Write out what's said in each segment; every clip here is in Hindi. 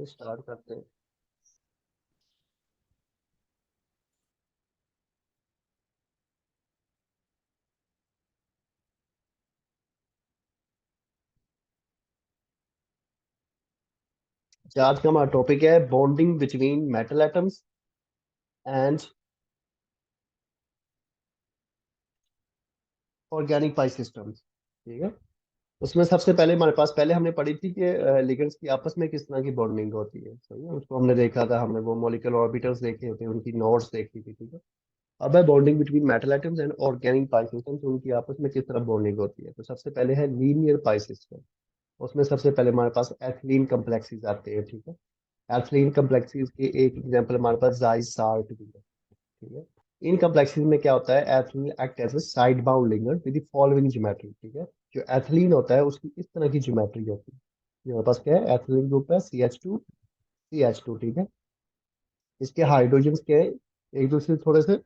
स्टार्ट करते हैं। अच्छा, आज का हमारा टॉपिक है bonding between metal atoms and organic pi systems. ठीक है। उसमें सबसे पहले हमारे पास पहले हमने पढ़ी थी कि लिगेंड्स की आपस में किस तरह की बॉन्डिंग होती है। सही है, उसको हमने देखा था, हमने वो मॉलिक्यूलर ऑर्बिटल्स देखे थे, उनकी नोड्स देखी थी। ठीक है। अब है bonding between metal atoms and organic pi systems, उनकी आपस में किस तरह बॉन्डिंग होती है। तो सबसे पहले है लीनियर पाई सिस्टम। उसमें सबसे पहले हमारे पास एथिलीन कम्प्लेक्सेस आते हैं। ठीक है। एथिलीन कम्प्लेक्सेस के एक एग्जांपल हमारे पास जाइसार्ट भी है। ठीक है। इन कम्प्लेक्सेस में क्या होता है, ethylene act as a side bound ligand with the following geometry. ठीक है। जो एथिलीन होता है उसकी इस तरह की ज्योमेट्री होती है। ये हमारे पास क्या है, एथिलीन ग्रुप है CH2 CH2। ठीक है। इसके हाइड्रोजन के एक दूसरे से थोड़े से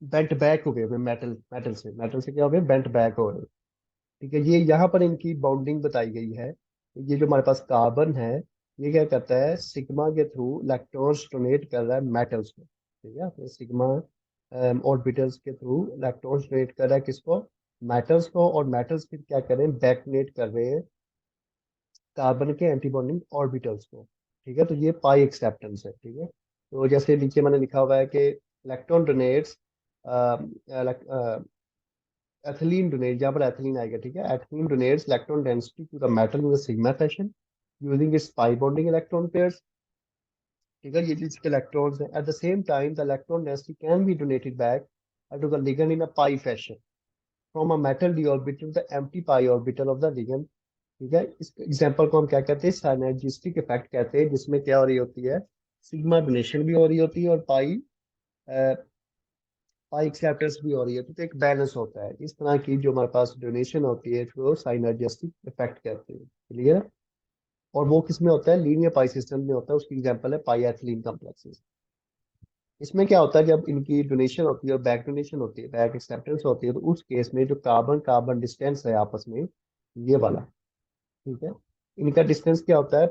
बेंट बैक हो गए, मेटल से क्या हो गए, बेंट बैक हो गए। ठीक है। ये यहाँ पर इनकी बाउंडिंग बताई गई है। ये जो हमारे पास कार्बन है, ये क्या करता है, सिग्मा के थ्रू इलेक्ट्रॉन्स डोनेट कर रहा है मेटल्स को। ठीक है। तो सिग्मा ऑर्बिटल्स के थ्रू इलेक्ट्रॉन्स डोनेट कर रहा है किसको, मेटल्स को, और मेटल्स फिर क्या कर रहे हैं, बैकनेट कर रहे हैं कार्बन के एंटीबॉन्डिंग ऑर्बिटल्स को। ठीक है। तो ये पाई एक्सेप्टेंस है। ठीक है। तो जैसे नीचे मैंने लिखा हुआ है कि इलेक्ट्रॉन डोनेट्स, एथिलीन डोनेट, जहाँ पर एथिलीन आएगा। ठीक है। Ethylene donates electron density to the metal in the sigma fashion using its pi bonding electron pairs. ठीक है। ये जिसके इलेक्ट्रॉन्स हैं, at the same time the electron density can be donated back to the ligand in a pi fashion from a metal d orbital the empty pi orbital of the ligand. ठीक है। इस एग्जांपल को हम क्या कहते हैं, साइनर्जिस्टिक इफेक्ट कहते हैं, जिसमें क्या हो रही होती है, सिग्मा डोनेशन भी हो रही होती है और पाई एक्सेप्टेंस भी हो रही है। तो एक बैलेंस होता है। इस तरह की जो हमारे पास डोनेशन होती है इसको साइनर्जिस्टिक इफेक्ट कहते हैं। क्लियर। और वो किस में होता है, लीनियर पाई सिस्टम में होता है। उसकी एग्जांपल है पाई एथिलीन कॉम्प्लेक्सेस। इसमें क्या होता है, जब इनकी डोनेशन होती है और बैक डोनेशन होती है, बैक एक्सेप्टेंस होती है, तो उस केस में जो कार्बन कार्बन डिस्टेंस है आपस में, ये वाला। ठीक है। इनका डिस्टेंस क्या होता है,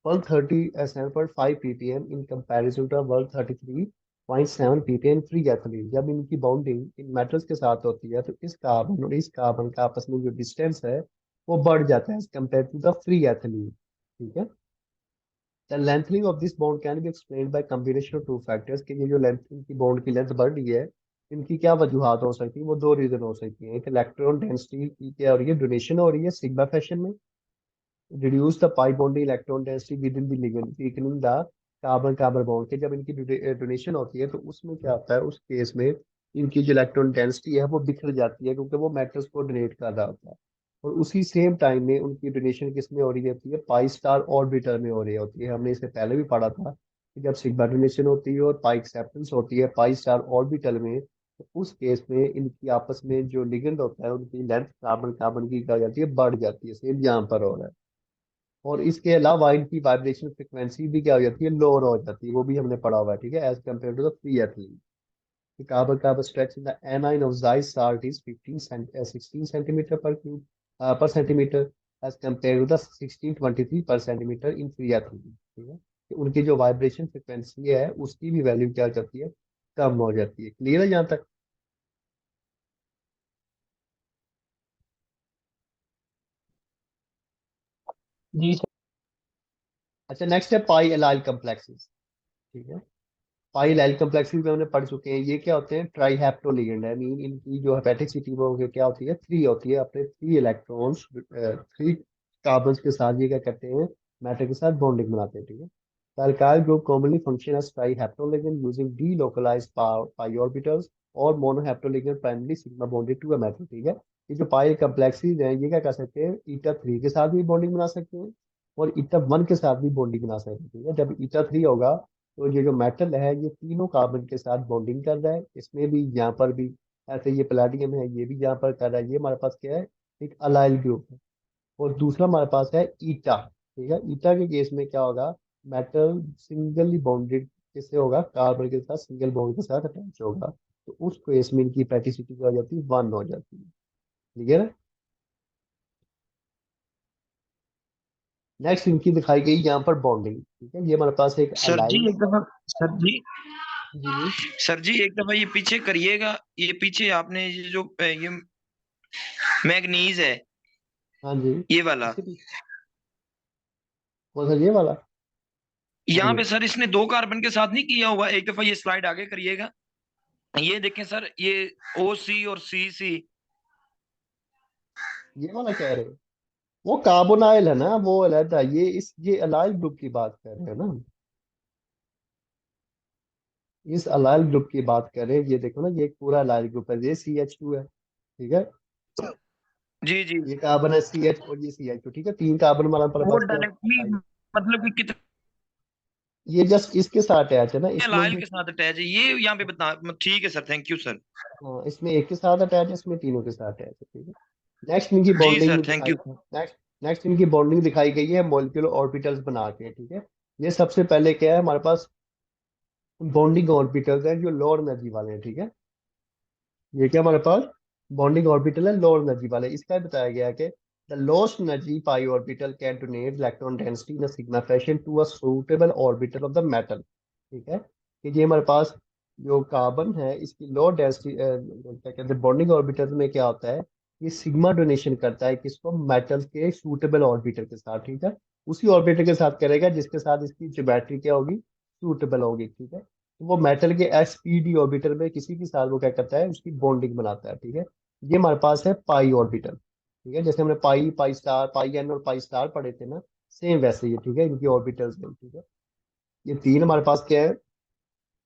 137.5 ppm in comparison to 133.7 ppm free ethylene. जब इनकी बॉन्डिंग इन मेटल्स के साथ होती है तो इस कार्बन और इस कार्बन का आपस में जो डिस्टेंस है वो बढ़ जाता है as compare to the free ethylene. ठीक है। The lengthening of this bond can be explained by combination of two factors, कि ये जो लेंथ, इनकी बॉन्ड की लेंथ बढ़ रही है, इनकी क्या वजूहत हो सकती है, वो दो रीजन हो सकती है। एक इलेक्ट्रॉन डेंसिटी की क्या हो रही है, डोनेशन हो रही है सिग्मा फैशन में, reduce the pi bonding electron density with in the ligand weakening the carbon carbon bond के। जब इनकी डोनेशन होती है तो उसमें क्या होता है, उस केस में इनकी जो इलेक्ट्रॉन डेंसिटी है वो बिखर जाती है, क्योंकि वो मेटल्स को डोनेट कर रहा होता है। और उसी सेम टाइम में उनकी डोनेशन किस में हो रही होती है, पाई स्टार ऑर्बिटर में हो रही होती है। हमने इससे पहले भी पढ़ा था कि जब सिग्मा डोनेशन होती है और पाई एक्सेप्टेंस होती है पाई स्टार ऑर्बिटल में, तो उस केस में इनकी आपस में जो लिगेंड होता है उनकी लेंथ कार्बन कार्बन की क्या हो जाती है, बढ़ जाती है। सेम यहाँ पर हो रहा है। और इसके अलावा इनकी वाइब्रेशन फ्रिक्वेंसी भी क्या हो जाती है, लोअर हो जाती है। वो भी हमने पढ़ा हुआ है। ठीक है। As compare to the free ethylene, carbon carbon stretch in the anion of Zeise's salt is 16 centimetre per cube per centimetre, as compare to the 1623 per centimetre in free ethylene. ठीक है। तो उनकी जो वाइब्रेशन फ्रिक्वेंसी है उसकी भी वैल्यू क्या हो जाती है, कम हो जाती है। क्लियर है यहाँ तक। जी सर। अच्छा, नेक्स्ट है पाई एलाइल कम्प्लेक्सेस। ठीक है। पाइल एल कम्प्लेक्सेस में हमने पढ़ चुके हैं। ये क्या होते हैं, ट्राई हैप्टोलिगेंड है। मीन इनकी जो हेपेटिसिटी वो क्या होती है, थ्री होती है। अपने थ्री इलेक्ट्रॉन्स, थ्री कार्बन के साथ ये क्या करते हैं, मेटल के साथ बॉन्डिंग बनाते हैं। ठीक है। The alkyl group commonly function as trihaptoligand using delocalized pi orbitals और monohaptoligand primarily sigma bonded to a metal। ठीक है। ये जो पाई कम्प्लेक्सेस हैं ये क्या कर सकते हैं, ईटा थ्री के साथ भी बॉन्डिंग बना सकते हैं और ईटा वन के साथ भी बॉन्डिंग बना सकते हैं। ठीक है। जब ईटा थ्री होगा तो ये जो मेटल है ये तीनों कार्बन के साथ बॉन्डिंग कर रहा है, इसमें भी यहाँ पर भी। ऐसे ये प्लेटिनियम है, ये भी यहाँ पर कर रहा है। ये हमारे पास क्या है, एक अलाइल ग्रुप है। और दूसरा हमारे पास है ईटा। ठीक है। ईटा के केस में क्या होगा, मेटल सिंगली बॉन्डेड किससे होगा, कार्बन के साथ सिंगल बॉन्ड के साथ अटैच होगा। तो उस केस में इनकी पैटिसिटी क्या हो जाती है, वन हो जाती है। ठीक है ना। नेक्स्ट इनकी दिखाई गई यहाँ पर बॉन्डिंग, ठीक है। ये हमारे पास एक सर जी अलाइल। एक दफा, सर जी, जी जी। सर जी एक दफा ये पीछे करिएगा। ये पीछे आपने ये जो ये मैग्नीज है, हाँ जी। ये वाला, इसके पीछे कौन सा, ये वाला? हाँ यहाँ जी। पे सर इसने दो कार्बन के साथ नहीं किया हुआ। एक दफा ये स्लाइड आगे करिएगा। ये देखें सर, ये ओ सी और सी सी। ये वाला कह रहे हो? वो कार्बोनाइल है ना, वो अलग है। ये अलाइल ग्रुप की बात कर रहे हैं ना। इस अलाइल ग्रुप की बात करें, ये देखो ना, ये एक पूरा अलाइल ग्रुप है। ये CH2 है, ठीक है। जी जी। ये कार्बन है CH और ये CH2, ठीक है। तीन कार्बन हमारे वो पास क्या डायरेक्टली है? मतलब कि कितने ये जस्ट इसके साथ अटैच है ना, इसमें लाइल ये। के साथ अटैच है ये यहाँ पे बता। ठीक है सर, थैंक यू सर। हाँ, इसमें एक के साथ अटैच है, इसमें तीनों के साथ अटैच है, ठीक है। नेक्स्ट इनकी जी सर, बॉन्डिंग थैंक दिखाई यू। नेक्स्ट नेक्स्ट इनकी बॉन्डिंग दिखाई गई है मॉलिक्यूलर ऑर्बिटल्स बना के, ठीक है। ये सबसे पहले क्या है हमारे पास? बॉन्डिंग ऑर्बिटल्स हैं जो लोअर एनर्जी वाले हैं, ठीक है। ये क्या हमारे पास? बॉन्डिंग ऑर्बिटल है लोअर एनर्जी वाले। इसका ही बताया गया है कि the lowest energy pi orbital can donate electron density in sigma fashion to a suitable orbital of the metal, ठीक है। कि ये हमारे पास जो कार्बन है इसकी लो डेंसिटी, क्या कहते हैं, बॉन्डिंग ऑर्बिटल में क्या होता है? ये सिग्मा डोनेशन करता है किसको? मेटल के सूटेबल ऑर्बिटल के साथ, ठीक है। उसी ऑर्बिटल के साथ करेगा जिसके साथ इसकी ज्योमेट्री क्या होगी? सूटेबल होगी, ठीक है। तो वो मेटल के SPD ऑर्बिटल में किसी के साथ वो क्या करता है? उसकी बॉन्डिंग बनाता है, ठीक है। ये हमारे पास है पाई ऑर्बिटल, ठीक है। जैसे हमने पाई, पाई स्टार, पाई एन और पाई स्टार पढ़े थे ना, सेम वैसे ही है, ठीक है। इनकी ऑर्बिटल्स में, ठीक है। ये तीन हमारे पास क्या है?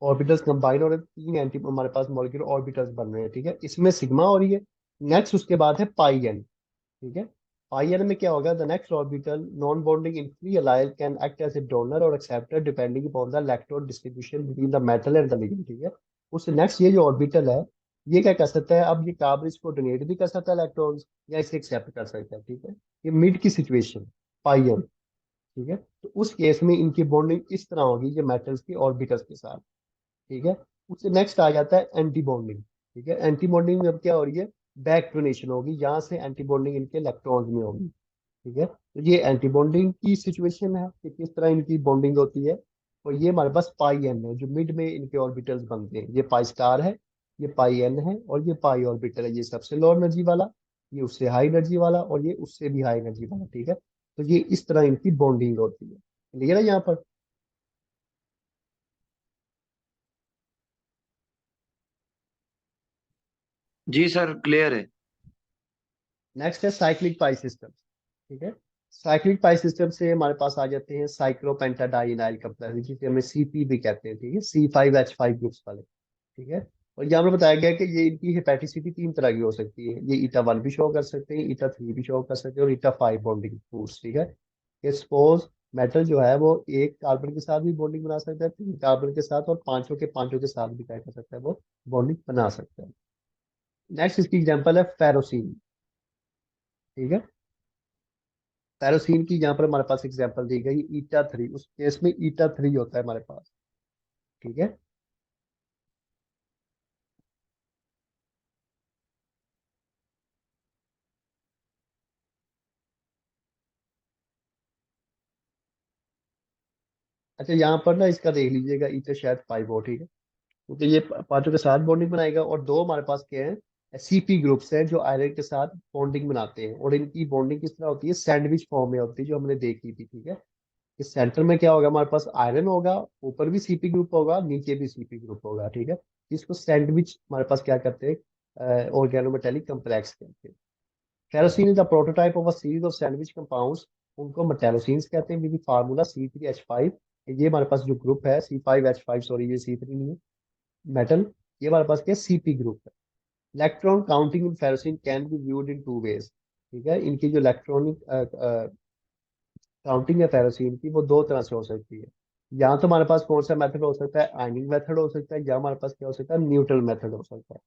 ऑर्बिटल्स कंबाइन हो रहे हैं, तीन एंटी हमारे पास मॉलिक्यूलर ऑर्बिटल्स बन रहे हैं, ठीक है। इसमें सिग्मा हो रही है। नेक्स्ट उसके बाद है पाई एन, ठीक है। पाई एन में क्या होगा? The next orbital non bonding in free allyl can act as a donor or acceptor depending upon the electron distribution between the metal and the ligand, ठीक है। उससे नेक्स्ट ये जो ऑर्बिटल है, ये क्या कर सकता है? अब ये कार्बन इसको डोनेट भी कर सकता है इलेक्ट्रॉन्स, या इसे एक्सेप्ट कर सकता है, ठीक है। ये मिड की सिचुएशन, पाई एन, ठीक है। तो उस केस में इनकी बॉन्डिंग इस तरह होगी, ये मेटल्स की ऑर्बिटल्स के साथ, ठीक है। उससे नेक्स्ट आ जाता है एंटी बॉन्डिंग, ठीक है। एंटी बॉन्डिंग में अब क्या हो रही है? बैक डोनेशन होगी, यहाँ से एंटी बॉन्डिंग इनके इलेक्ट्रॉन्स में होगी, ठीक है। तो ये एंटी बॉन्डिंग की सिचुएशन है कि किस तरह इनकी बॉन्डिंग होती है। और ये हमारे पास पाई एन है जो मिड में इनके ऑर्बिटल्स बनते हैं। ये पाई स्टार है, ये पाई एन है, और ये पाई ऑर्बिटल है। ये सबसे लो एनर्जी वाला, ये उससे हाई एनर्जी वाला, और ये उससे भी हाई एनर्जी वाला, ठीक है। तो ये इस तरह इनकी बॉन्डिंग होती है, क्लियर है यहाँ पर? जी सर, क्लियर है। नेक्स्ट है साइक्लिक पाई सिस्टम, ठीक है। साइक्लिक पाई सिस्टम से हमारे पास आ जाते हैं साइक्लोपेंटाडाइनाइल कम्प्लेक्स, जिसे हमें CP भी कहते हैं, ठीक है। C5H5 ग्रुप्स वाले, ठीक है। और यहाँ पर बताया गया है कि ये इनकी हेपेटिसिटी तीन तरह की हो सकती है। ये ईटा 1 भी शो कर सकते हैं, ईटा 3 भी शो कर सकते हैं, और ईटा 5 बॉन्डिंग फोर्स, ठीक है। ये सपोज मेटल जो है वो एक कार्बन के साथ भी बॉन्डिंग बना सकता है, तीन कार्बन के साथ, और पांचों के पांचों के साथ भी क्या कर सकता है? वो बॉन्डिंग बना सकता है। नेक्स्ट इसकी एग्जांपल है फेरोसिन, ठीक है। पैरोसिन की यहाँ पर हमारे पास एग्जांपल दी गई ईटा 3, उस केस में ईटा 3 होता है हमारे पास, ठीक है। अच्छा, यहाँ पर ना इसका देख लीजिएगा, ईटा शायद 5 हो, ठीक है। क्योंकि ये पांचों के साथ बॉन्डिंग बनाएगा, और दो हमारे पास क्या है? CP ग्रुप्स हैं जो आयरन के साथ बॉन्डिंग बनाते हैं, और इनकी बॉन्डिंग किस तरह होती है? सैंडविच फॉर्म में होती है, जो हमने देखी थी, ठीक है। इस सेंटर में क्या होगा? हमारे पास आयरन होगा, ऊपर भी CP ग्रुप होगा, नीचे भी CP ग्रुप होगा, ठीक है। इसको सैंडविच हमारे पास क्या करते हैं? ऑर्गेनोमेटेलिक कम्प्लेक्स कहते हैं। Kerosene is the prototype of a series of sandwich compounds, उनको मेटेलोसीन्स कहते हैं, विद फार्मूला C3H5। ये हमारे पास जो ग्रुप है C5H5, सॉरी ये C3 नहीं है, मेटल। ये हमारे पास क्या? CP ग्रुप है। Electron counting in ferrocene can be viewed in two ways, ठीक है। इनकी जो इलेक्ट्रॉनिक काउंटिंग है फेरोसिन की, वो दो तरह से हो सकती है। या तो हमारे पास कौन सा मेथड हो सकता है? आयनिंग मेथड हो सकता है, या हमारे पास क्या हो सकता है? न्यूट्रल मेथड हो सकता है।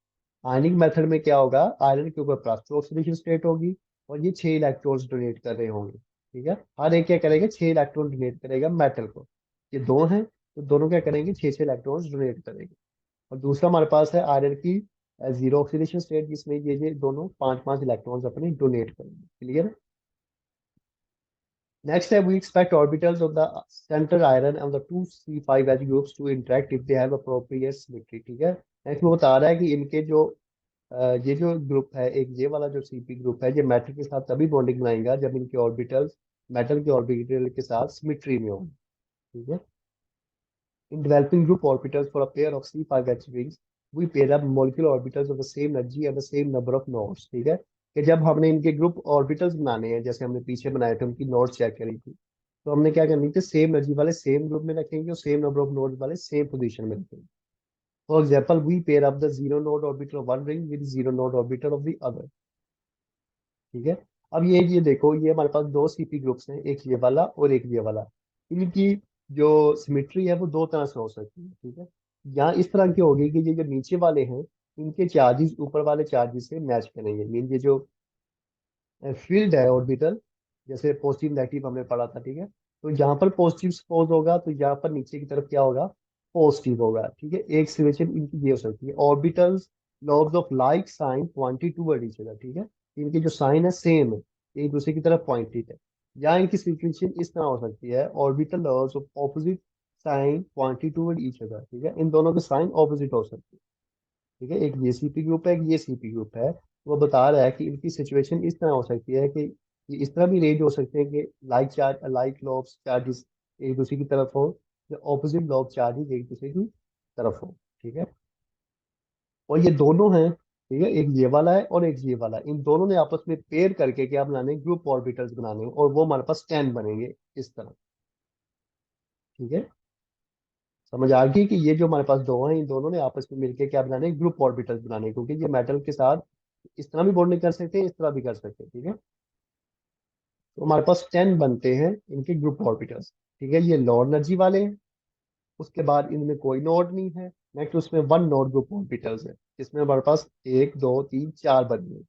आयनिक मेथड में क्या होगा? आयरन के ऊपर प्लस ऑक्सीडेशन स्टेट होगी, और ये 6 इलेक्ट्रॉन्स डोनेट कर रहे होंगे, ठीक है। हर एक क्या करेगा? 6 इलेक्ट्रॉन डोनेट करेगा मेटल को। ये दो हैं तो दोनों क्या करेंगे? 6 6 इलेक्ट्रॉन्स डोनेट करेंगे। और दूसरा हमारे पास है आयरन की जीरो ऑक्सीडेशन स्टेट, जिसमें ये दोनों 5 5 इलेक्ट्रॉन्स अपने डोनेट करेंगे, क्लियर है? Next step, we expect orbitals of the center iron and the two C5H groups to interact if they have appropriate symmetry. ठीक है, नेक्स्ट वो बता रहा है कि इनके जो ये जो ग्रुप है, एक ये वाला जो सीपी ग्रुप है, ये मेटल के साथ तभी बॉन्डिंग बनाएगा जब इनके ऑर्बिटल्स मेटल के ऑर्बिटल के साथ सिमेट्री में हो। ठीक है, in developing group orbitals for a pair of C5H rings, we pair up molecular orbitals of the same energy and the same number of nodes। ठीक है, कि जब हमने इनके ग्रुप ऑर्बिटल्स बनाने हैं, जैसे हमने पीछे बनाए थे, उनकी नोड्स चेक करी थी, तो हमने क्या करनी थी, सेम एनर्जी वाले सेम ग्रुप में रखेंगे और सेम नंबर ऑफ नोड्स वाले सेम पोजीशन में रखेंगे। For example, we pair up the zero node orbital of one ring with zero node orbital of the other. ठीक है, अब ये देखो, ये हमारे पास दो सीपी ग्रुप्स हैं, एक ये वाला और एक ये वाला। इनकी जो सिमेट्री है वो दो तरह से हो सकती है। ठीक है, यहाँ इस तरह की होगी कि ये जो नीचे वाले हैं, इनके चार्जेस ऊपर वाले चार्जेस से मैच करेंगे। मीन ये जो फील्ड है ऑर्बिटल, जैसे पॉजिटिव नेगेटिव हमने पढ़ा था। ठीक है, तो यहाँ पर पॉजिटिव सपोज होगा तो यहाँ पर नीचे की तरफ क्या होगा, पॉजिटिव होगा। ठीक है, एक सिचुएशन इनकी ये हो सकती है, orbitals lobes of like sign pointed toward each other. ठीक है, इनकी जो साइन है सेम है, एक दूसरे की तरफ पॉइंटेड है। या इनकी सिचुएशन इस तरह हो सकती है, orbital lobes of opposite sign pointed toward each other. ठीक है, इन दोनों के साइन ऑपोजिट हो सकती है। ठीक है, एक ये सीपी ग्रुप है, एक ये सीपी ग्रुप है। वो बता रहा है कि इनकी सिचुएशन इस तरह हो सकती है कि ये इस तरह भी रेंज हो सकते हैं कि लाइक लॉब्स चार्जेस एक दूसरे की तरफ हो, या ऑपोजिट लॉब चार्जेस एक दूसरे की तरफ हो। ठीक है, और ये दोनों हैं। ठीक है, एक ये वाला है और एक ये वाला, इन दोनों ने आपस में पेयर करके क्या बनाने, ग्रुप ऑर्बिटल्स बनाने हैं, और वो हमारे पास 10 बनेंगे इस तरह। ठीक है, समझ आ गई कि ये जो हमारे पास दो हैं, इन दोनों ने आपस में मिलकर क्या बनाने, ग्रुप ऑर्बिटल्स बनाने, क्योंकि ये मेटल के साथ इस तरह भी बॉन्डिंग कर सकते हैं, इस तरह भी कर सकते हैं। ठीक है, तो हमारे पास 10 बनते हैं इनके ग्रुप ऑर्बिटल्स। ठीक है, ये लो एनर्जी वाले हैं, उसके बाद इनमें कोई नोड नहीं है। नेक्स्ट उसमें वन नोड ग्रुप ऑर्बिटल्स है, जिसमें हमारे पास एक दो तीन चार बन गए।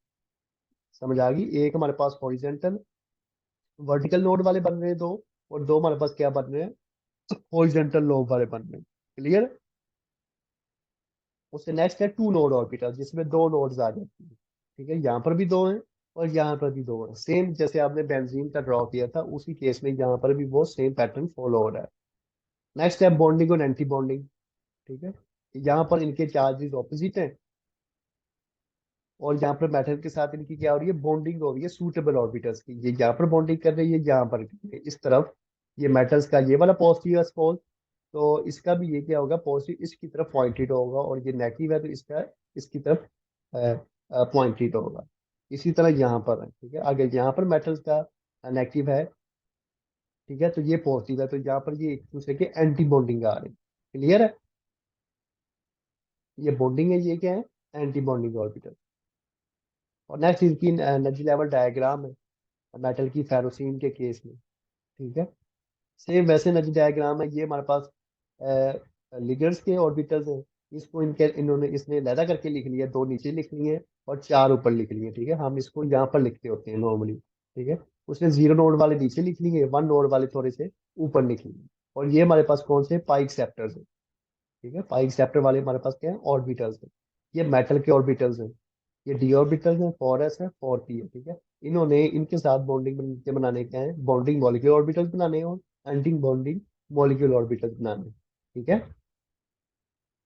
समझ आ गई, एक हमारे पास हॉरिजेंटल वर्टिकल नोड वाले बन रहे हैं दो, और दो हमारे पास क्या बन रहे हैं, हॉरिजेंटल लोब वाले बन रहे हैं। क्लियर। उससे नेक्स्ट है टू नोड ऑर्बिटल, जिसमें दो नोड्स आ जाती है। ठीक है, यहाँ पर भी दो हैं और यहाँ पर भी दो हैं, सेम जैसे आपने बेंजीन का ड्रॉ किया था उसी केस में यहाँ पर भी वो सेम पैटर्न फॉलो हो रहा है। नेक्स्ट है बॉन्डिंग और एंटी बॉन्डिंग। ठीक है, यहाँ पर इनके चार्जेस ऑपोजिट हैं, और यहाँ पर मेटल के साथ इनकी क्या हो रही है, बॉन्डिंग हो रही है सूटेबल ऑर्बिटल्स की। ये यहाँ पर बॉन्डिंग कर रही है, यहाँ पर कर रही है। इस तरफ ये मेटल्स का ये वाला पॉजिटिव है सपोज, तो इसका भी ये क्या होगा, पॉजिटिव इसकी तरफ पॉइंटेड होगा, और ये नेगेटिव है तो इसका इसकी तरफ पॉइंटेड होगा। इसी तरह यहाँ पर है। ठीक है, अगर यहाँ पर मेटल्स का नेगेटिव है, ठीक है, तो ये पॉजिटिव है, तो यहाँ पर ये एक दूसरे के एंटी बॉन्डिंग आ रही है। क्लियर है, ये बॉन्डिंग है, ये क्या है, एंटी बॉन्डिंग ऑर्बिटल। और नेक्स्ट इसकी एनर्जी लेवल डायग्राम है मेटल की फेरोसिन के केस में। ठीक है, सेम वैसे एनर्जी डायग्राम है, ये हमारे पास लिगेंड्स के ऑर्बिटल्स हैं। इसको इनके इन्होंने इसने लैदा करके लिख लिया, दो नीचे लिख लिए और चार ऊपर लिख लिए। ठीक है, हम इसको यहाँ पर लिखते होते हैं नॉर्मली। ठीक है, उसने जीरो नोड वाले नीचे लिख लिए, वन नोड वाले थोड़े से ऊपर लिख लिए। और ये हमारे पास कौन से पाइक सेप्टर्स है। ठीक है, पाइक सेप्टर वाले हमारे पास क्या है, ऑर्बिटल्स है। ये मेटल के ऑर्बिटल्स हैं, ये डी ऑर्बिटल्स हैं, 4s है, 4p है। ठीक है, इन्होंने इनके साथ बॉन्डिंग के बनाने क्या है, बॉन्डिंग मॉलिक्यूलर ऑर्बिटल्स बनाने हैं और एंटी बॉन्डिंग मॉलिक्यूलर ऑर्बिटल्स बनाने हैं। ठीक है,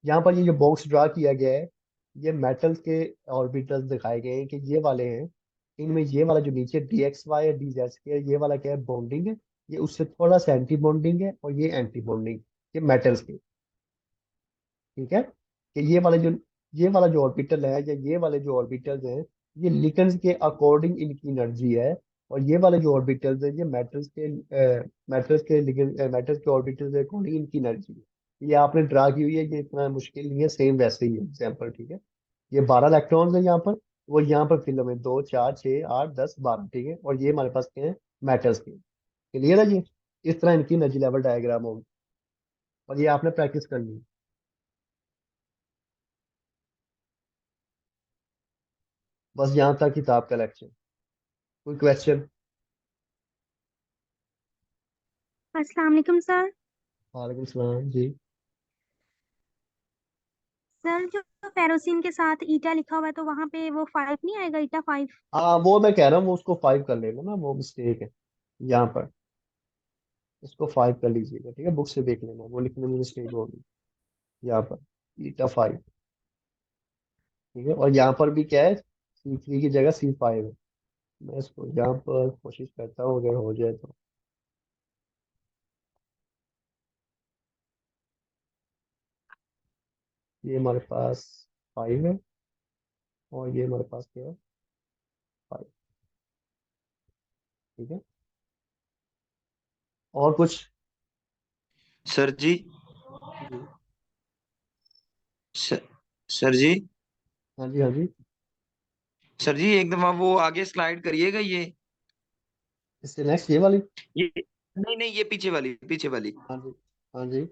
यहाँ पर ये जो बॉक्स ड्रा किया गया है, ये मेटल्स के ऑर्बिटल्स दिखाए गए हैं कि ये वाले हैं। इनमें ये वाला जो नीचे डी एक्स वाई है, डी जेड के, ये वाला क्या है, बॉन्डिंग है। ये उससे थोड़ा सा एंटी बॉन्डिंग है, और ये एंटी बॉन्डिंग, ये मेटल्स के। ठीक है, कि ये वाला जो ऑर्बिटल है, या ये वाले जो ऑर्बिटल्स हैं, ये लिगेंड्स के अकॉर्डिंग इनकी एनर्जी है। और ये वाले जो ऑर्बिटल्स हैं, ये मेटल्स के ऑर्बिटल्स के अकॉर्डिंग इनकी एनर्जी है। ये आपने ड्रा की हुई है, ये इतना मुश्किल नहीं है, सेम वैसे ही है एग्जाम्पल। ठीक है, ये 12 इलेक्ट्रॉन्स है यहाँ पर, वो यहाँ पर फिल में 2 4 6 8 10 12। ठीक है, और ये हमारे पास क्या है, मेटल्स के। क्लियर है जी, इस तरह इनकी एनर्जी लेवल डायग्राम होगी, और ये आपने प्रैक्टिस करनी है। बस यहाँ तक किताब का लेक्चर। कोई क्वेश्चन? अस्सलाम वालेकुम सर। वालेकुम सलाम जी। सर जो फेरोसिन के साथ ईटा लिखा हुआ है तो वहां पे वो 5 नहीं आएगा, ईटा 5? हाँ, वो मैं कह रहा हूँ, वो उसको 5 कर लेना ना, वो मिस्टेक है यहाँ पर। इसको 5 कर लीजिएगा, ठीक है, बुक से देख लेना, वो लिखने में मिस्टेक होगी यहाँ पर, 𝛉5, ठीक है। और यहाँ पर भी क्या है, C3 की जगह C5 है। मैं इसको यहाँ पर कोशिश करता हूँ, अगर हो जाए तो। ये हमारे पास 5 है, और ये हमारे पास क्या है, 5, ठीक है। और कुछ? सर जी। जी। सर, सर जी। हाँ जी, हाँ जी। सर जी एक दफा वो आगे स्लाइड करिएगा इससे नेक्स्ट ये वाली। ये नहीं नहीं, ये पीछे वाली, पीछे वाली। हाँ जी, हाँ जी।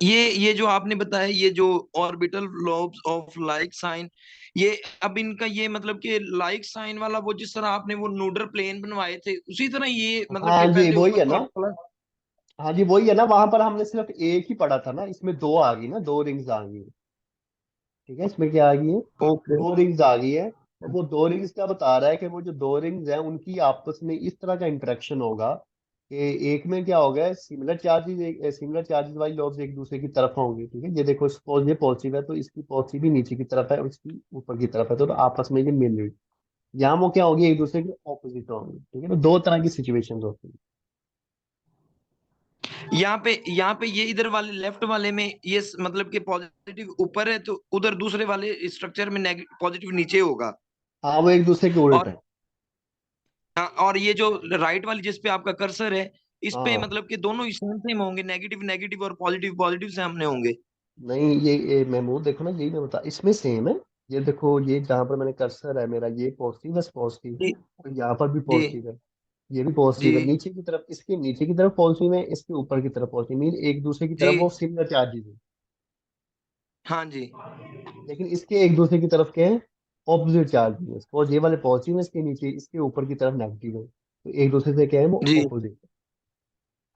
ये जो आपने बताया, ये जो orbital lobes of like sign, ये अब इनका ये मतलब कि लाइक साइन वाला, वो जिस तरह आपने वो नूडल प्लेन बनवाए थे उसी तरह ये मतलब हाँ कि जी, पहले वही ऊपर है ना। प्लस। हाँ जी, वही है ना, वहां पर हमने सिर्फ एक ही पढ़ा था ना, इसमें दो आ गई ना, दो रिंग्स आ गई, ठीक है। इसमें क्या आ गई है, ओके। दो रिंग्स आ गई है। और वो दो रिंग्स क्या बता रहा है कि वो जो दो रिंग्स हैं उनकी आपस में इस तरह का इंटरेक्शन होगा कि एक में क्या होगा, सिमिलर चार्जेस वाली लॉब्स एक दूसरे की तरफ होंगी, ठीक है। ये देखो, सपोज ये पॉजिटिव है तो इसकी पॉजिटिव भी नीचे की तरफ है और इसकी ऊपर की तरफ है, तो आपस में ये मिल रही। यहाँ वो क्या होगी, एक दूसरे के ऑपोजिट होंगी, ठीक है। तो दो तरह की सिचुएशंस होती है। यहाँ पे ये इधर वाले लेफ्ट वाले में ये मतलब कि पॉजिटिव ऊपर है, तो उधर दूसरे वाले स्ट्रक्चर में नेगेटिव पॉजिटिव नीचे होगा। हाँ, वो एक दूसरे के उल्ट और है। हाँ, और ये जो राइट वाली जिस पे आपका कर्सर है, इस पे हाँ, मतलब कि दोनों ही सेम सेम होंगे, नेगेटिव नेगेटिव और पॉजिटिव पॉजिटिव सामने होंगे। नहीं, ये महमूद देखो ना, यही मैं बता, इसमें सेम है। ये देखो, ये जहाँ पर मैंने कर्सर है मेरा, ये पॉजिटिव जी है, और यहाँ पर भी जी पॉजिटिव है। ये भी पॉजिटिव है, जी नीचे की तरफ, इसके नीचे की तरफ पॉजिटिव है, इसके ऊपर की तरफ पॉजिटिव, मीन एक दूसरे की जी। तरफ वो सिमिलर चार्जेस है। हाँ जी लेकिन इसके एक दूसरे की तरफ क्या है, ऑपोजिट चार्ज है। सपोज ये वाले पॉजिटिव है, इसके नीचे, इसके ऊपर की तरफ नेगेटिव है, तो एक दूसरे से क्या है, वो जी। ऑपोजिट है।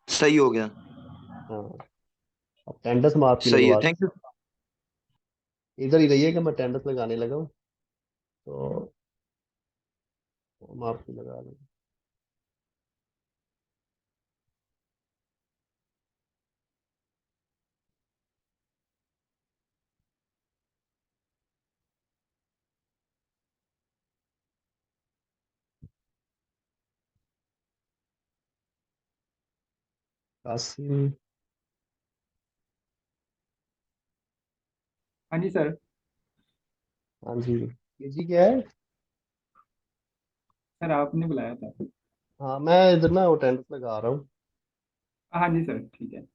सही हो गया। हाँ। अब टेंडस मैं आपकी सही है, लगवा थैंक दूँ, यू। इधर ही रहिएगा, मैं टेंडस लगाने लगा हूँ, तो मैं आपकी लगा दूँ। कासिम। हाँ जी सर। हाँ जी, ये जी क्या है? सर आपने बुलाया था। हाँ, मैं इधर ना वो टेंडस लगा रहा हूँ। हाँ जी सर, ठीक है।